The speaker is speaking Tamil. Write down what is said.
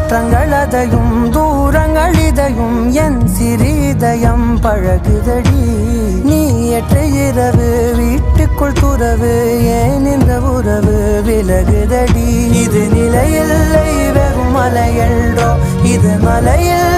மாற்றங்களதையும் தூரங்கள் இதையும் என் சிறிதயம் பழகுதடி. நீ ஏற்ற இரவு வீட்டுக்குள் துறவு ஏன் இந்த உறவு விலகுதடி. இது நிலையில்லை வெறும் மலையென்றோ இது மலையில்